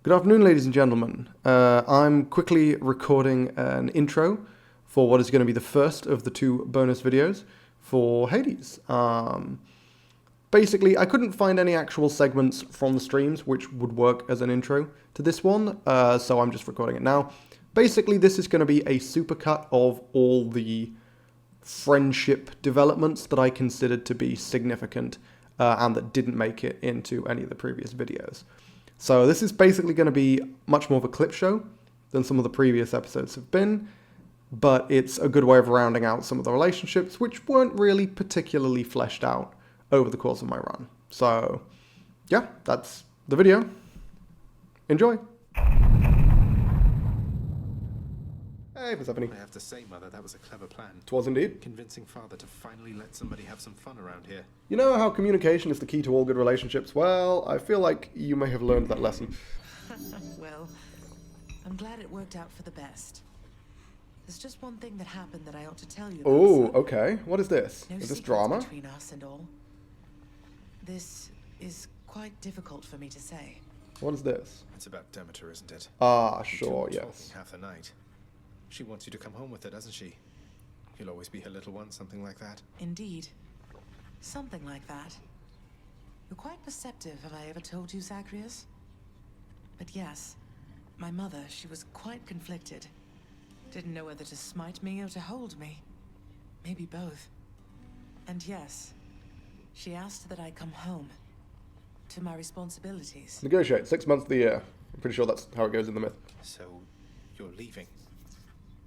Good afternoon, ladies and gentlemen. I'm quickly recording an intro for what is going to be the first of the two bonus videos for Hades. Basically, I couldn't find any actual segments from the streams which would work as an intro to this one, so I'm just recording it now. Basically, this is going to be a supercut of all the friendship developments that I considered to be significant and that didn't make it into any of the previous videos. So this is basically going to be much more of a clip show than some of the previous episodes have been, but it's a good way of rounding out some of the relationships which weren't really particularly fleshed out over the course of my run. So yeah, that's the video. Enjoy. Hey, Persephone. I have to say, Mother, that was a clever plan. 'Twas indeed. Convincing Father to finally let somebody have some fun around here. You know how communication is the key to all good relationships? Well, I feel like you may have learned that lesson. Well, I'm glad it worked out for the best. There's just one thing that happened that I ought to tell you about. Oh, okay. What is this? No Is this secrets drama? between us and all. This is quite difficult for me to say. What is this? It's about Demeter, isn't it? Ah, You two sure, were yes. talking half the night. She wants you to come home with her, doesn't she? You'll always be her little one, something like that. Indeed. Something like that. You're quite perceptive, have I ever told you, Zacharias? But yes, my mother, she was quite conflicted. Didn't know whether to smite me or to hold me. Maybe both. And yes, she asked that I come home. To my responsibilities. Negotiate 6 months of the year. I'm pretty sure that's how it goes in the myth. So, you're leaving?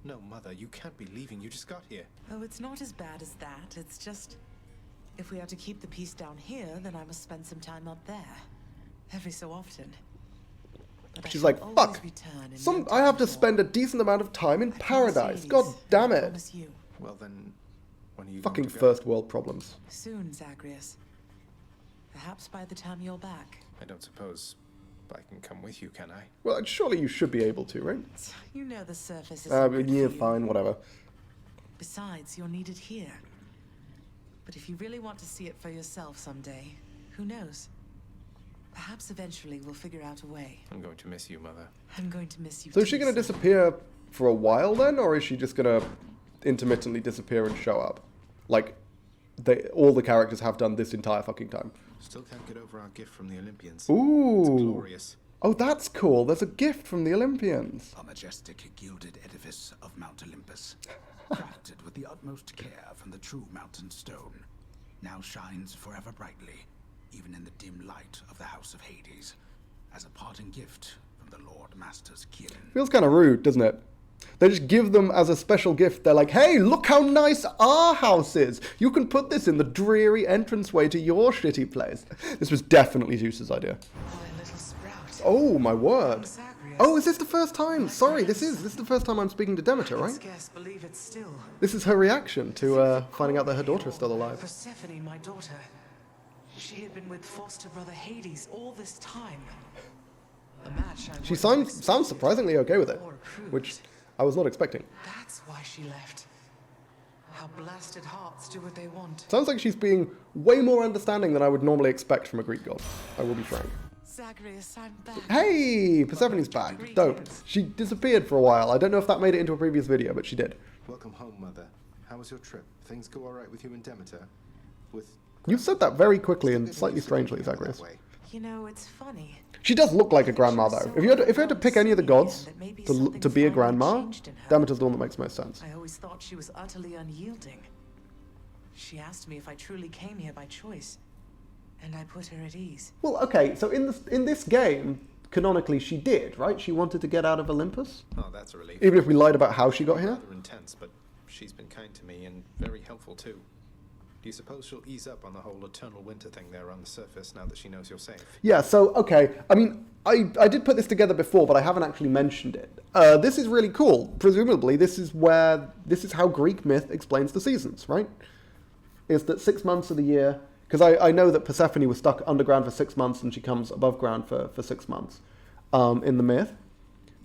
No, Mother, you can't be leaving. You just got here. Oh, it's not as bad as that. It's just, if we are to keep the peace down here, then I must spend some time up there. Every so often. But I She's shall like, always fuck! return in no I have to time spend a decent amount of time in I promise paradise. Hades, God damn I it. promise you. Well then, when are you Fucking going to go? first world problems. Soon, Zacharias. Perhaps by the time you're back. I don't suppose I can come with you, can I? Well, surely you should be able to, right? You know the surface is Yeah, good for you. fine, whatever. Besides, you're needed here. But if you really want to see it for yourself someday, who knows? Perhaps eventually we'll figure out a way. I'm going to miss you, Mother. I'm going to miss you So too, is she going to son. disappear for a while then, or is she just going to intermittently disappear and show up? Like, all the characters have done this entire fucking time. Still can't get over our gift from the Olympians. Ooh. It's glorious. Oh, that's cool. There's a gift from the Olympians. A majestic gilded edifice of Mount Olympus, crafted with the utmost care from the true mountain stone, now shines forever brightly, even in the dim light of the House of Hades, as a parting gift from the Lord Master's kin. Feels kind of rude, doesn't it? They just give them as a special gift. They're like, hey, look how nice our house is. You can put this in the dreary entranceway to your shitty place. This was definitely Zeus's idea. My little sprout. Oh, my word. Zacharias. Oh, is this the first time? Sorry, this is the first time I'm speaking to Demeter, I right? scarce believe it still. This is her reaction to finding out that her daughter is still alive. Persephone, my daughter. She had been with foster brother Hades all this time. A match I She wouldn't have sounds surprisingly okay with it, or approved. which I was not expecting. That's why she left. How blasted hearts do what they want. Sounds like she's being way more understanding than I would normally expect from a Greek god. I will be frank. Zacharias, I'm back. Hey, Persephone's back. Dope. She disappeared for a while. I don't know if that made it into a previous video, but she did. Welcome home, Mother. How was your trip? Things go all right with you and Demeter? With... You said that very quickly and slightly strangely, Zacharias. You know, it's funny. She does look like a grandma, though. If you had to pick any of the gods to be a grandma, Demeter's the one that makes most sense. I always thought she was utterly unyielding. She asked me if I truly came here by choice, and I put her at ease. Well, okay, so in this game, canonically, she did, right? She wanted to get out of Olympus. Oh, that's a relief. Even if we lied about how she got here. Rather intense, but she's been kind to me and very helpful too. Do you suppose she'll ease up on the whole eternal winter thing there on the surface now that she knows you're safe? Yeah, so, okay, I mean, I did put this together before, but I haven't actually mentioned it. This is really cool. Presumably, this is how Greek myth explains the seasons, right? Is that 6 months of the year, because I know that Persephone was stuck underground for 6 months and she comes above ground for 6 months in the myth.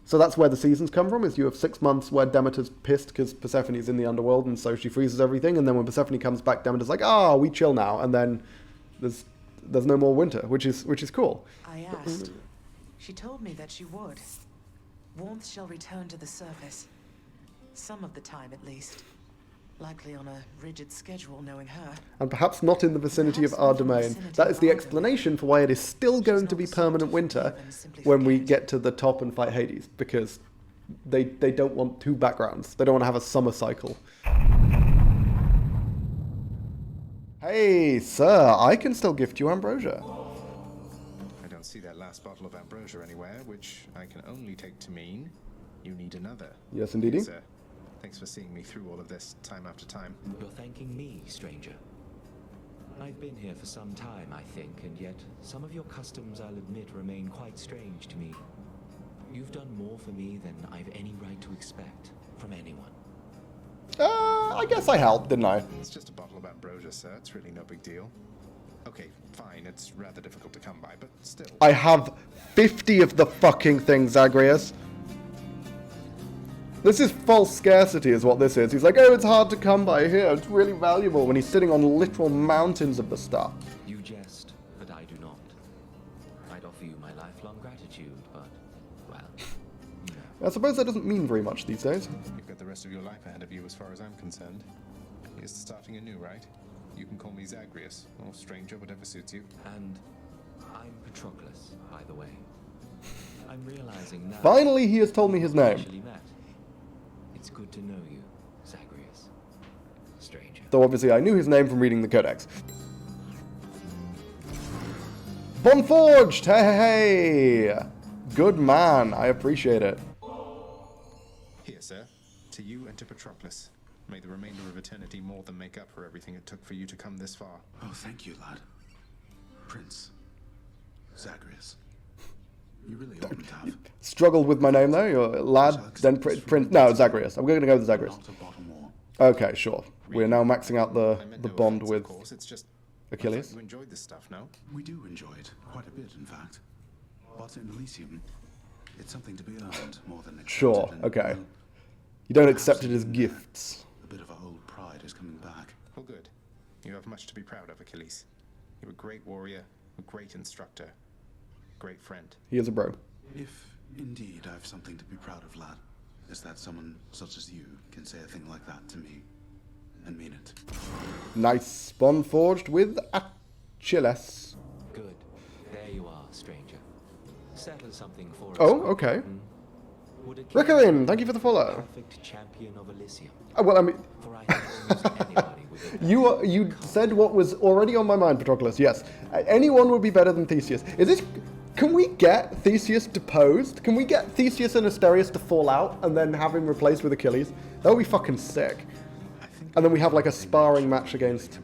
So that's where the seasons come from, is you have 6 months where Demeter's pissed because Persephone is in the underworld and so she freezes everything, and then when Persephone comes back, Demeter's like, ah, we chill now, and then there's no more winter, which is cool. I asked. She told me that she would. Warmth shall return to the surface. Some of the time, at least. Likely on a rigid schedule, knowing her. And perhaps not in the vicinity of our domain. That is the explanation for why it is still going to be permanent winter when we get to the top and fight Hades. Because they don't want two backgrounds. They don't want to have a summer cycle. Hey, sir, I can still gift you ambrosia. I don't see that last bottle of ambrosia anywhere, which I can only take to mean you need another. Yes, indeedy. Sir, thanks for seeing me through all of this time after time. You're thanking me, stranger. I've been here for some time, I think, and yet some of your customs, I'll admit, remain quite strange to me. You've done more for me than I've any right to expect from anyone. I guess I helped, didn't I? It's just a bottle of ambrosia, sir. It's really no big deal. Okay, fine. It's rather difficult to come by, but still. I have 50 of the fucking things, Zagreus. This is false scarcity is what this is. He's like, oh, it's hard to come by here. It's really valuable when he's sitting on literal mountains of the stuff. You jest, but I do not. I'd offer you my lifelong gratitude, but, well, you know. I suppose that doesn't mean very much these days. You've got the rest of your life ahead of you as far as I'm concerned. Here's to starting anew, right? You can call me Zagreus, or stranger, whatever suits you. And I'm Patroclus, by the way. I'm realizing now. Finally, he has told me his we name. actually met. It's good to know you, Zagreus. Stranger. Though obviously I knew his name from reading the Codex. Bonforged! Hey, hey, hey! Good man, I appreciate it. Here, sir. To you and to Patroclus. May the remainder of eternity more than make up for everything it took for you to come this far. Oh, thank you, lad. Prince. Zagreus. You really oughtn't to have. Struggled with my name though, you're lad, then Prince. No, Zagreus. I'm going to go with Zagreus. Not a bottle more. Okay, sure. We're now maxing out the I meant no bond offense, with of course. It's just Achilles. You enjoyed this stuff, no? We do enjoy it. Quite a bit, in fact. But in Elysium, it's something to be earned more than accepted. Sure, and, okay. well, You don't accept it as gifts. a bit of our old pride is coming back. Well, good. You have much to be proud of, Achilles. You're a great warrior, a great instructor, great friend. He is a bro. If indeed I've something to be proud of, lad, is that someone such as you can say a thing like that to me and mean it. Nice. Bond forged with Achilles. Good. There you are, stranger. Settle something for us. Oh, okay. Would it Rickarin, thank you for the follow. perfect champion of Elysium? Oh, well, I mean, For I can almost anybody with it. you said what was already on my mind, Patroclus. Yes, anyone would be better than Theseus. Is this? Can we get Theseus deposed? Can we get Theseus and Asterius to fall out and then have him replaced with Achilles? That would be fucking sick. And then we have like a sparring match against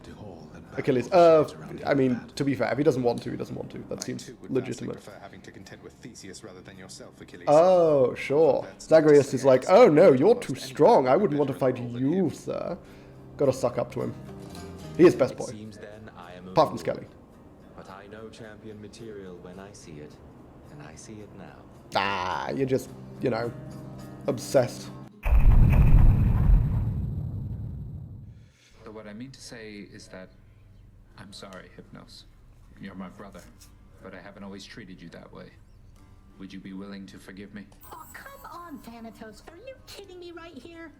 Achilles. I mean, to be fair, if he doesn't want to, he doesn't want to. That seems Too would vastly legitimate. prefer having to contend with Theseus rather than yourself, Achilles. Oh, sure. Zagreus is like, oh no, you're too strong. I wouldn't want to fight you, sir. Gotta suck up to him. He is best It boy. seems then I am Apart from a Skelly. But I know champion material when I see it, and I see it now. Ah, you're just, you know, obsessed. So what I mean to say is that I'm sorry, Hypnos. You're my brother, but I haven't always treated you that way. Would you be willing to forgive me? Oh, come on, Thanatos. Are you kidding me right here?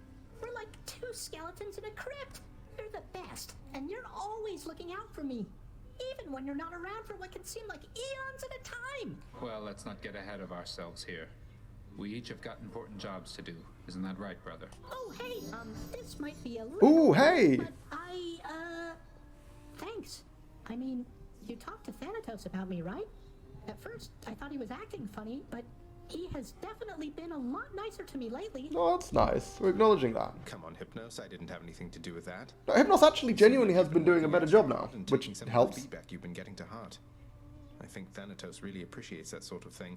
We're like two skeletons in a crypt. You're the best, and you're always looking out for me. Even when you're not around for what can seem like eons at a time. Well, let's not get ahead of ourselves here. We each have got important jobs to do. Isn't that right, brother? Oh, hey, this might be a little... Ooh, hey! But thanks. I mean, you talked to Thanatos about me, right? At first, I thought he was acting funny, but he has definitely been a lot nicer to me lately. Oh, that's nice. We're acknowledging that. Come on, Hypnos. I didn't have anything to do with that. No, Hypnos actually genuinely has been doing a better job now, And which taking some of the helps. feedback you've been getting to heart. I think Thanatos really appreciates that sort of thing.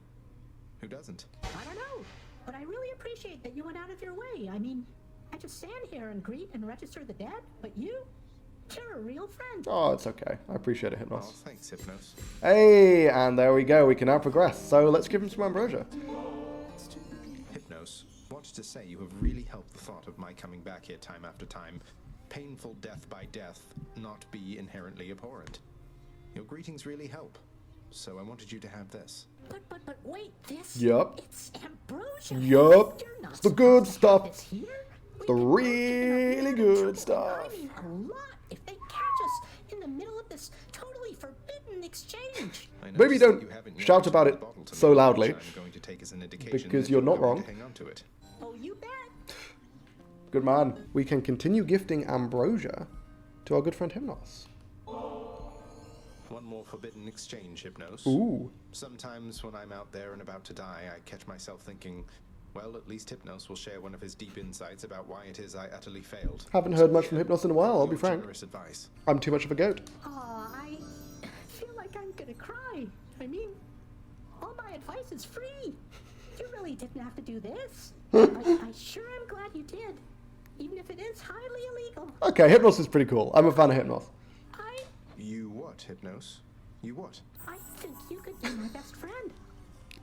Who doesn't? I don't know, but I really appreciate that you went out of your way. I mean, I just stand here and greet and register the dead, but you're a real friend. Oh, it's okay. I appreciate it, Oh, Hypnos. thanks, Hypnos. Hey, and there we go. We can now progress. So let's give him some ambrosia. Hypnos, wanted to say you have really helped the thought of my coming back here time after time, painful death by death, not be inherently abhorrent. Your greetings really help. so I wanted you to have this. But wait, this? Yup. It's ambrosia. Yup. You're not It's the good supposed to have stuff. this here. The We'd be really in good trouble, stuff. I mean, a lot if they catch us in the middle of this totally forbidden exchange. I Maybe noticed that don't you haven't yet shout about returned it the bottle to so me, loudly, which I'm going to take as an indication because that you're not going wrong. to hang on to it. Oh, you bet. Good man. We can continue gifting ambrosia to our good friend Hypnos. One more forbidden exchange, Hypnos. Ooh. Sometimes when I'm out there and about to die, I catch myself thinking, well, at least Hypnos will share one of his deep insights about why it is I utterly failed. Haven't heard much from Hypnos in a while, I'll be Your frank. generous advice. I'm too much of a goat. Aw, I feel like I'm gonna cry. I mean, all my advice is free. You really didn't have to do this. I sure am glad you did, even if it is highly illegal. Okay, Hypnos is pretty cool. I'm a fan of Hypnos. You what, Hypnos? You what? I think you could be my best friend.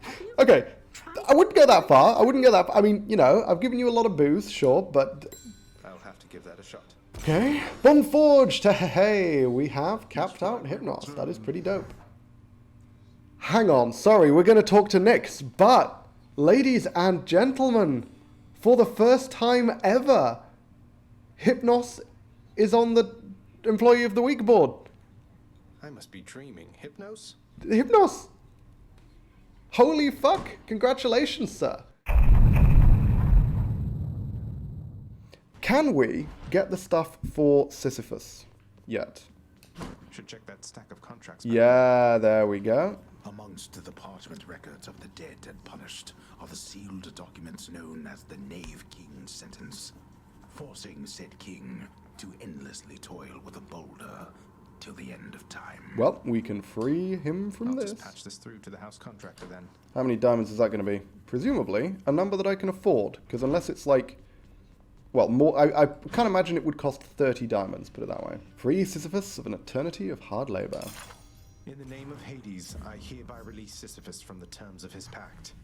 Have you Okay, tried I wouldn't go that far. I wouldn't go that far. I mean, you know, I've given you a lot of booze, sure, but... I'll have to give that a shot. Okay. Bond forged. Hey, we have capped out Hypnos. That is pretty dope. Hang on, sorry, we're going to talk to Nyx, but, ladies and gentlemen, for the first time ever, Hypnos is on the Employee of the Week board. I must be dreaming. Hypnos? Hypnos! Holy fuck! Congratulations, sir. Can we get the stuff for Sisyphus yet? Should check that stack of contracts. back Yeah, there we go. Amongst the parchment records of the dead and punished are the sealed documents known as the Knave King's sentence, forcing said king to endlessly toil with a boulder till the end of time. Well, we can free him from I'll this. just patch this through to the house contractor then. How many diamonds is that going to be? Presumably, a number that I can afford, because unless it's like... Well, more. I can't imagine it would cost 30 diamonds, put it that way. Free Sisyphus of an eternity of hard labor. In the name of Hades, I hereby release Sisyphus from the terms of his pact.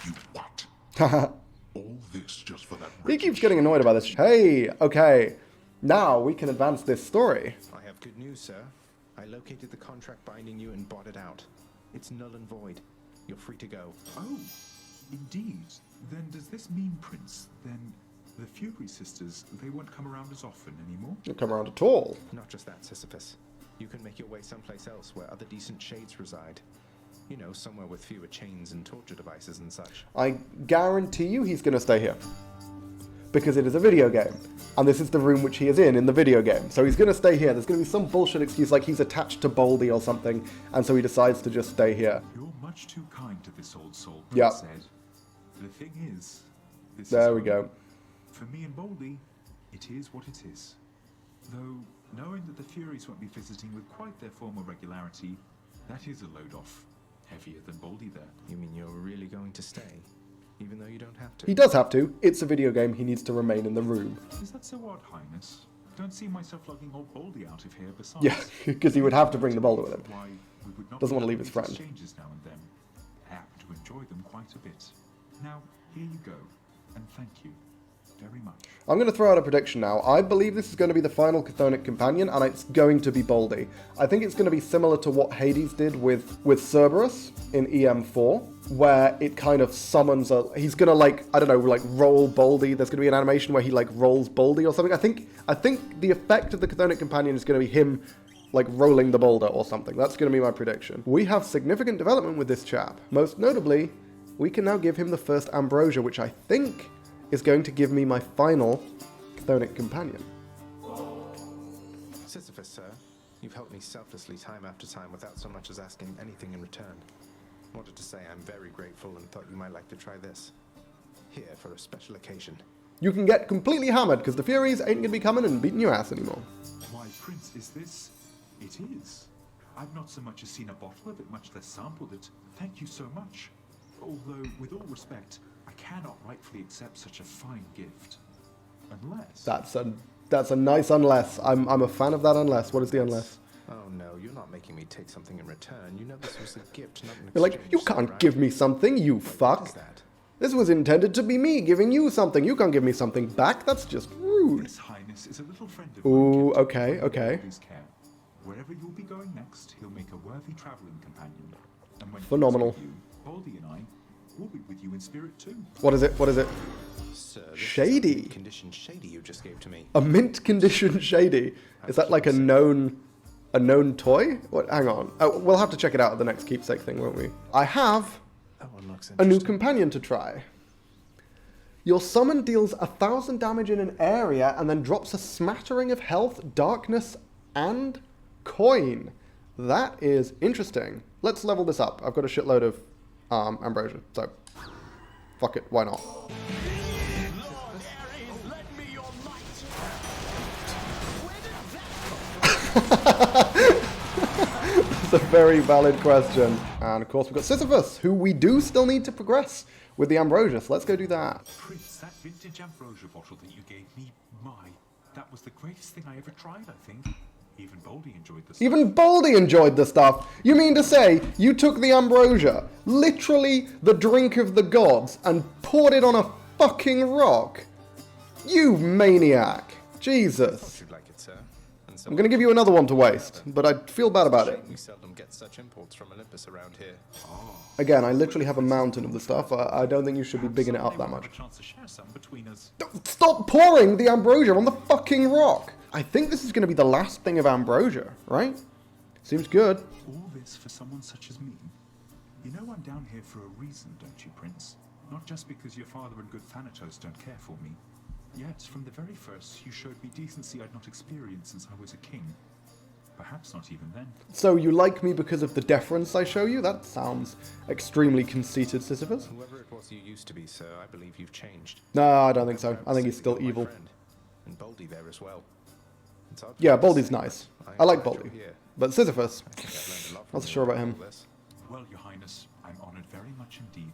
You what? Haha. All this just for that He wretched keeps getting annoyed about this. Hey, okay. Now we can advance this story. I have good news, sir. I located the contract binding you and bought it out. It's null and void. You're free to go. Oh, indeed. Then does this mean, Prince, then the Fury sisters, they won't come around as often anymore? Don't come around at all. Not just that, Sisyphus. You can make your way someplace else where other decent shades reside. You know, somewhere with fewer chains and torture devices and such. I guarantee you he's going to stay here. Because it is a video game. And this is the room which he is in the video game. So he's going to stay here. There's going to be some bullshit excuse like he's attached to Boldy or something. And so he decides to just stay here. You're much too kind to this old soul, Yep. Prince Ed. The thing is, this There is we go. For me and Boldy, it is what it is. Though, knowing that the Furies won't be visiting with quite their former regularity, that is a load off. Heavier than Boldy there. You mean you're really going to stay? Even though you don't have to? He does have to. It's a video game. He needs to remain in the room. Is that so odd, Highness? Don't see myself lugging old Boldy out of here besides. Yeah, because he would have to bring the boulder with him. Why we would not Doesn't be want to leave having his these friend. exchanges now and then. Apt to enjoy them quite a bit. Now, here you go, and thank you very much. I'm going to throw out a prediction now. I believe this is going to be the final Chthonic companion, and it's going to be Boldy. I think it's going to be similar to what Hades did with Cerberus in EM4, where it kind of summons a... He's going to, like, I don't know, like, roll Boldy. There's going to be an animation where he, like, rolls Boldy or something. I think the effect of the Chthonic companion is going to be him, like, rolling the boulder or something. That's going to be my prediction. We have significant development with this chap. Most notably, we can now give him the first ambrosia, which I think is going to give me my final Chthonic companion. Sisyphus, sir, you've helped me selflessly time after time without so much as asking anything in return. Wanted to say I'm very grateful and thought you might like to try this. Here for a special occasion. You can get completely hammered because the Furies ain't going to be coming and beating your ass anymore. Why, Prince, is this... It is. I've not so much as seen a bottle of it, much less sampled it. Thank you so much. Although, with all respect, I cannot rightfully accept such a fine gift. Unless... That's a nice unless. I'm a fan of that unless. What is the unless? Oh no, you're not making me take something in return. You know this was a gift, not an exchange. You're like, you sir, can't right? give me something, you Wait, what fuck. is that? This was intended to be me giving you something. You can't give me something back. That's just rude. This Highness is a little friend of Ooh, mine kept okay, under okay. Boldy's care. wherever you'll be going next, he'll make a worthy traveling companion. And when Phenomenal. he's with you, Baldy and I will be with you in spirit too. What is it? What is it? Sir, this Shady. is a mint-conditioned Shady you just gave to me. A mint condition Shady. Is that like a known toy? What? Hang on. Oh, we'll have to check it out at the next keepsake thing, won't we? I have That one looks a new interesting. companion to try. Your summon deals 1,000 damage in an area and then drops a smattering of health, darkness, and coin. That is interesting. Let's level this up. I've got a shitload of ambrosia, so fuck it, why not? That's a very valid question. And of course we've got Sisyphus, who we do still need to progress with the ambrosia, so let's go do that. Prince, that vintage ambrosia bottle that you gave me, that was the greatest thing I ever tried, I think. Even Baldy enjoyed this. Even Baldy enjoyed the stuff. You mean to say you took the ambrosia, literally the drink of the gods, and poured it on a fucking rock? You maniac. Jesus. You'd like it, sir. And I'm gonna give you another one to waste, but I feel bad about it. We seldom get such imports from Olympus around here. Again, I literally have a mountain of the stuff. I don't think you should be bigging it up that much. A chance to share some between us. Stop pouring the ambrosia on the fucking rock! I think this is going to be the last thing of ambrosia, right? Seems good. All this for someone such as me. You know I'm down here for a reason, don't you, Prince? Not just because your father and good Thanatos don't care for me. Yet, from the very first, you showed me decency I'd not experienced since I was a king. Perhaps not even then. So you like me because of the deference I show you? That sounds extremely conceited, Sisyphus. Whoever it was you used to be, sir, I believe you've changed. No, I don't think so. I think he's still My evil. friend. And Baldy there as well. It's odd Yeah, to Baldy's say, nice. but I like glad you're Baldy. here. But Sisyphus, I think I've learned a lot not from so you sure about all him. this. Well, Your Highness, I'm honored very much indeed.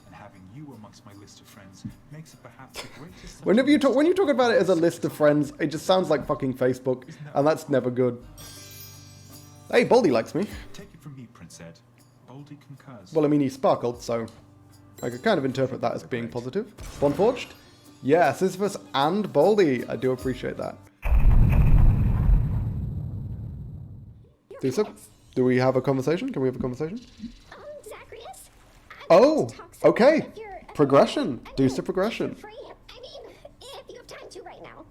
And having you amongst my list of friends makes it perhaps the greatest... When you talk about it as a list of friends, it just sounds like fucking Facebook, and that's never good. Hey, Baldy likes me. Take it from me, Prince Ed. Baldy concurs. Well, I mean, he sparkled, so I could kind of interpret that as being positive. Spawnforged? Yeah, Sisyphus and Baldy. I do appreciate that. Do we have a conversation? Can we have a conversation? Zacharias? Oh, okay. Progression. Deuce to progression. Free. I mean, if you have time to right now.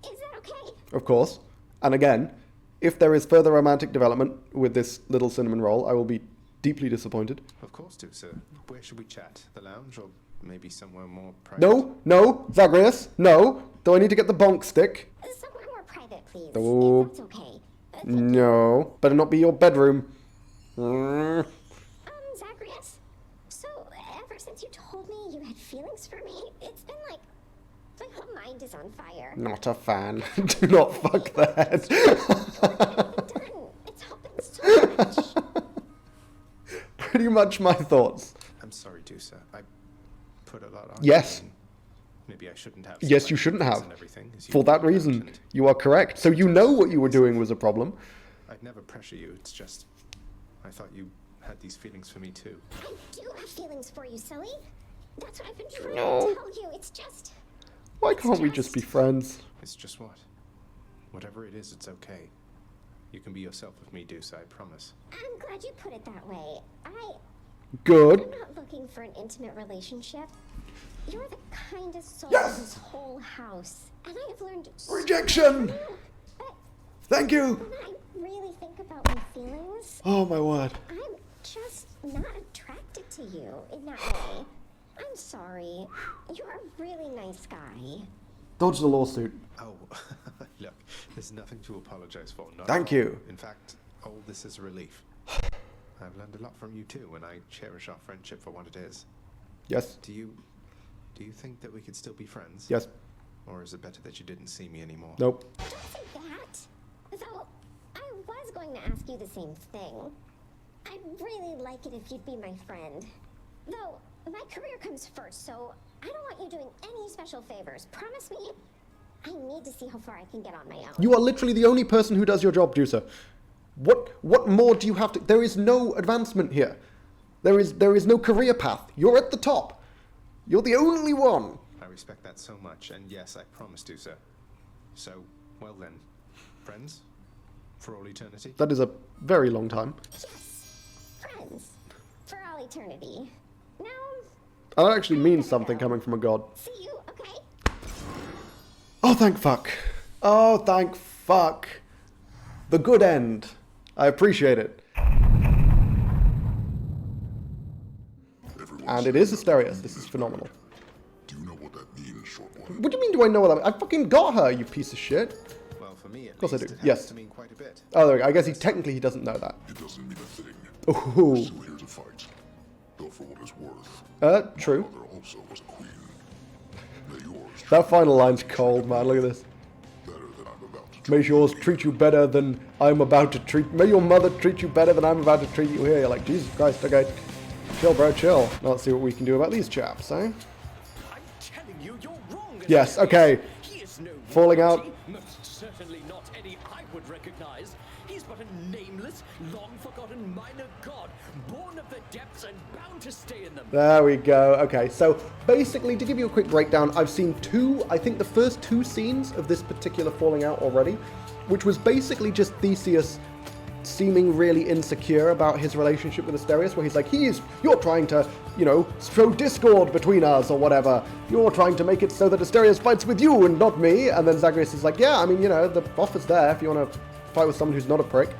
Is that okay? Of course. And again, if there is further romantic development with this little cinnamon roll, I will be deeply disappointed. Of course, do, sir. Where should we chat? The lounge or maybe somewhere more private? No, Zagreus, no. Do I need to get the bonk stick? Somewhere more private, please. Oh. If that's okay. No. Better not be your bedroom. Zacharias? So, ever since you told me you had feelings for me, it's been like my whole mind is on fire. Not a fan. Do not fuck that. Done. It's helping so much. Pretty much my thoughts. I'm sorry, do, sir. I put a lot on. Yes. you, and Maybe I shouldn't have. Yes, so you much shouldn't influence have. and everything, as you For that pointed out, reason, and you are correct. So you know what you were doing was a problem. I'd never pressure you. It's just, I thought you had these feelings for me too. I do have feelings for you, silly. That's what I've been trying No. to tell you. It's just... Why can't we just be friends? It's just what? Whatever it is, it's okay. You can be yourself with me, Deuce, I promise. I'm glad you put it that way. Good. I'm not looking for an intimate relationship. You're the kindest soul Yes! in this whole house. And I have learned so Rejection! much from you. But Thank you. when I really think about my feelings, Oh my word. I'm just not attracted to you in that way. I'm sorry. You're a really nice guy. Dodge the lawsuit. Oh, look, there's nothing to apologize for. Not Thank at all. you. In fact, all this is a relief. I've learned a lot from you too, and I cherish our friendship for what it is. Yes. Do you think that we could still be friends? Yes. Or is it better that you didn't see me anymore? Nope. Don't say that. Though, I was going to ask you the same thing. I'd really like it if you'd be my friend. Though, my career comes first, so I don't want you doing any special favors. Promise me? I need to see how far I can get on my own. You are literally the only person who does your job, Juicer. What more do you have to... There is no advancement here. There is no career path. You're at the top. You're the only one. I respect that so much, and yes, I promise to, sir. So, well then, friends? For all eternity? That is a very long time. Yes. Friends. For all eternity. Now, That actually means something coming from a god. see you, okay? Oh, thank fuck. Oh, thank fuck. The good end. I appreciate it. And it is Asterius. This is phenomenal. Do you know what that means, short one? What do you mean, do I know what that means? I fucking got her, you piece of shit. Well, for me, at course I least, do. it happens Yes. to mean quite a bit. Oh, there we go. I guess technically he doesn't know that. It doesn't mean a thing. Ooh. We're still here to fight. Though for what it's worth, True. my mother also was a queen. May yours That final line's cold, man. Look at this. better than I'm about to. May yours treat you better than I'm about to treat. May your mother treat you better than I'm about to treat you here. You're like, Jesus Christ, okay. Chill, bro, chill. Now let's see what we can do about these chaps, eh? I'm telling you, you're wrong. Yes, okay. He is no Falling out. royalty, most certainly not any I would recognize. He's but a nameless, long-forgotten minor god, born of the depths and bound to stay in them. There we go. Okay, so basically, to give you a quick breakdown, I've seen I think the first two scenes of this particular falling out already, which was basically just Theseus seeming really insecure about his relationship with Asterius, where he's like, you're trying to, sow discord between us or whatever. You're trying to make it so that Asterius fights with you and not me. And then Zagreus is like, yeah, I mean, the offer's there if you want to fight with someone who's not a prick.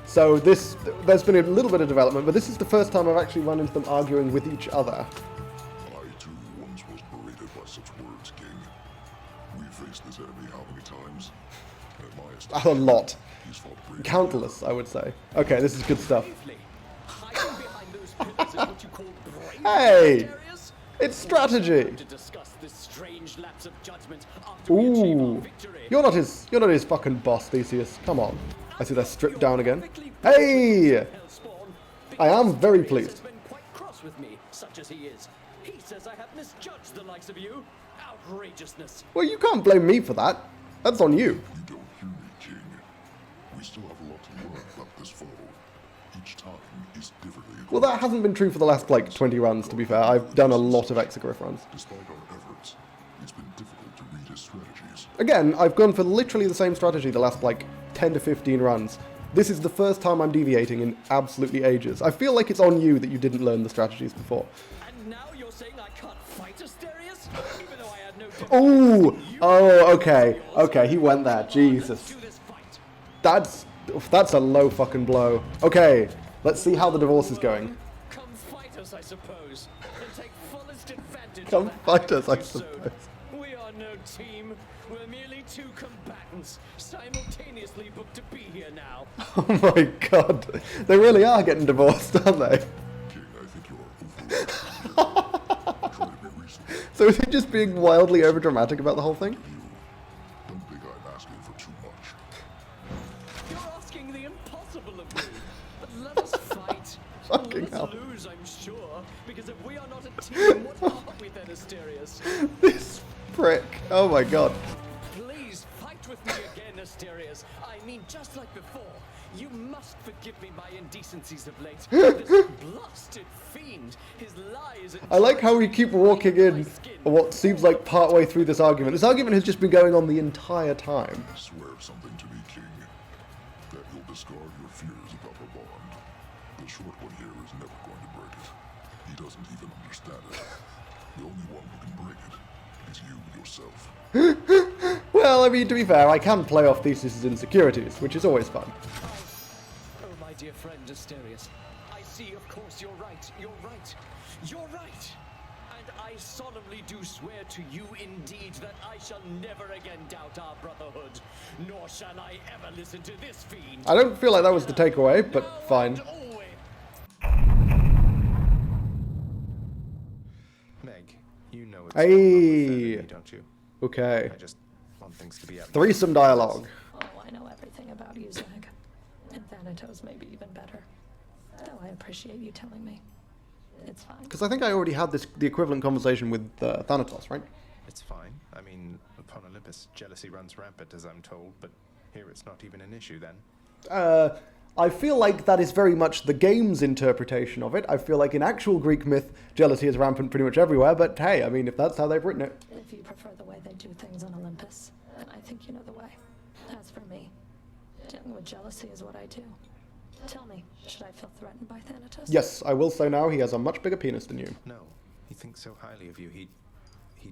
So there's been a little bit of development, but this is the first time I've actually run into them arguing with each other. I too once was berated by such words, King. We faced this enemy how many times? At my estimation, A lot. he's fought bravely. Countless, I would say. Okay, this is good stuff. Bravely. Hiding behind those pillars is what you call brave, Hey! Asterius? It's strategy. To discuss this strange lapse of judgment after we achieve our Ooh. victory. You're not his fucking boss, Theseus. Come on. I see they're stripped down again. Hey! I am very pleased. Has been quite cross with me, such as he is. He says I have misjudged the likes of you. Outrageousness. Well, you can't blame me for that. That's on you. You don't hear me, King. We still have a lot to learn about this foe. Each time is differently. Well, that hasn't been true for the last, 20 runs, to be fair. I've done a lot of Exegriff runs. Despite our efforts, it's been difficult to read his strategies. Again, I've gone for literally the same strategy the last, 10 to 15 runs. This is the first time I'm deviating in absolutely ages. I feel like it's on you that you didn't learn the strategies before. And now you're saying I can't fight Asterius? Even though I had no Ooh! Oh, okay. Okay, he went there. Jesus. do this fight. That's a low fucking blow. Okay, let's see how the divorce is going. Come fight us, I suppose, and take fullest advantage Come of the fight us, I happiness you suppose. sowed. We are no team. We're merely two combatants, simultaneously booked to be here now. Oh my god. They really are getting divorced, aren't they? King, I think you are overreacting. Try to be reasonable. So is he just being wildly overdramatic about the whole thing? Don't think I'm asking for too much. You're asking the impossible of me. But let us fight. Fucking Let us hell. lose, I'm sure. Because if we are not a team, what are we then, Asterius? This prick. Oh my god. Please fight with me again, Asterius. I mean, just like before. You must forgive me my indecencies of late. This blasted fiend, his lies. I like how we keep walking in what seems like partway through this argument. This argument has just been going on the entire time. Swear something to me, King. That you'll discard your fears about the bond. The short one here is never going to break it. He doesn't even understand it. The only one who can break it is you yourself. Well, I mean, to be fair, I can play off Theseus' insecurities, which is always fun. Oh, my dear friend Asterius, I see, of course, you're right. You're right. You're right. And I solemnly do swear to you indeed that I shall never again doubt our brotherhood, nor shall I ever listen to this fiend. I don't feel like that was the takeaway, but Now fine. and always. Meg, you know it's Hey. not fair to me, don't you? Okay. I just want things to be out. Threesome dialogue. Oh, I know everything about you, Zag. And Thanatos may be even better. Though I appreciate you telling me. It's fine. Because I think I already had the equivalent conversation with Thanatos, right? It's fine. I mean, upon Olympus, jealousy runs rampant, as I'm told, but here it's not even an issue then. I feel like that is very much the game's interpretation of it. I feel like in actual Greek myth, jealousy is rampant pretty much everywhere, but hey, I mean, if that's how they've written it. If you prefer the way they do things on Olympus, then I think you know the way. As for me, Dealing with jealousy is what I do. Tell me, should I feel threatened by Thanatos? Yes, I will say now he has a much bigger penis than you. No, he thinks so highly of you, he'd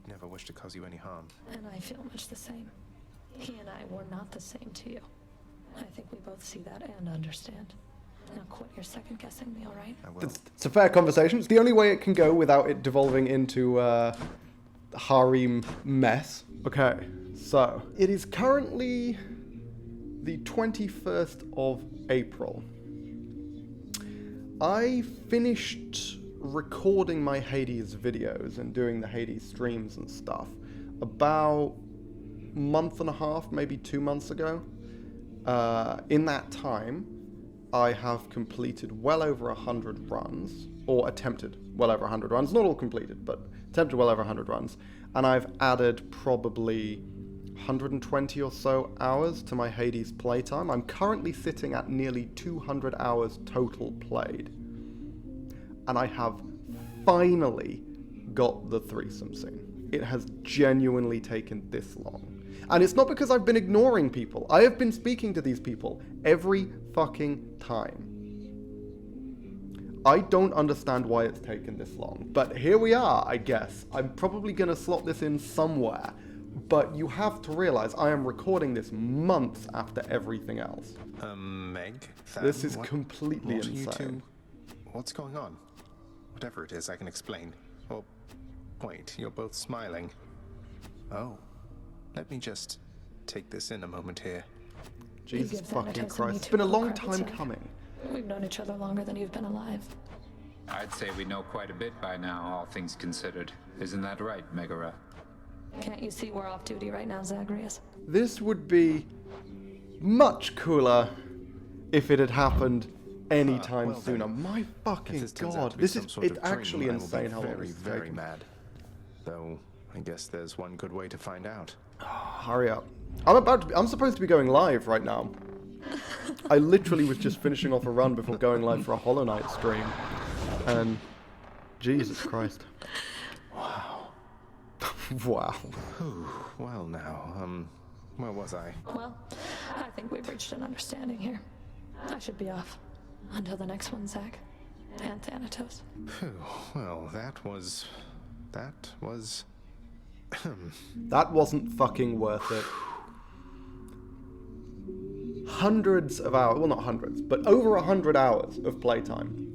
never wish to cause you any harm. And I feel much the same. He and I were not the same to you. I think we both see that and understand. Now quit your second guessing me, alright? I will. It's a fair conversation. It's the only way it can go without it devolving into harem mess. Okay, so it is currently the 21st of April. I finished recording my Hades videos and doing the Hades streams and stuff about a month and a half, maybe 2 months ago. In that time, I have completed well over 100 runs, or attempted well over 100 runs, not all completed, but attempted well over 100 runs, and I've added probably 120 or so hours to my Hades playtime. I'm currently sitting at nearly 200 hours total played, and I have finally got the threesome scene. It has genuinely taken this long. And it's not because I've been ignoring people. I have been speaking to these people every fucking time. I don't understand why it's taken this long, but here we are, I guess. I'm probably gonna slot this in somewhere, but you have to realize I am recording this months after everything else. Meg? This is completely what are you insane. What's going on? Whatever it is, I can explain. Oh, wait, you're both smiling. Oh. Let me just take this in a moment here. Jesus fucking Christ. It's been a long time coming. We've known each other longer than you've been alive. I'd say we know quite a bit by now, all things considered. Isn't that right, Megara? Can't you see we're off duty right now, Zagreus? This would be much cooler if it had happened any time well sooner. then, My fucking if this turns out god. to be This some is sort it's of dream, actually I will be insane how long very, this is very taking. mad. Though I guess there's one good way to find out. Hurry up. I'm supposed to be going live right now. I literally was just finishing off a run before going live for a Hollow Knight stream. And Jesus Christ. Wow. Wow. Well now, where was I? Well, I think we've reached an understanding here. I should be off. Until the next one, Zach. And Thanatos. Phew, well, that was... That wasn't fucking worth it. Hundreds of hours, well not hundreds, but over 100 hours of playtime.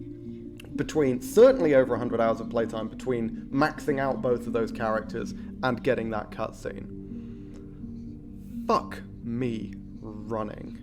Certainly over 100 hours of playtime between maxing out both of those characters and getting that cutscene. Fuck me running.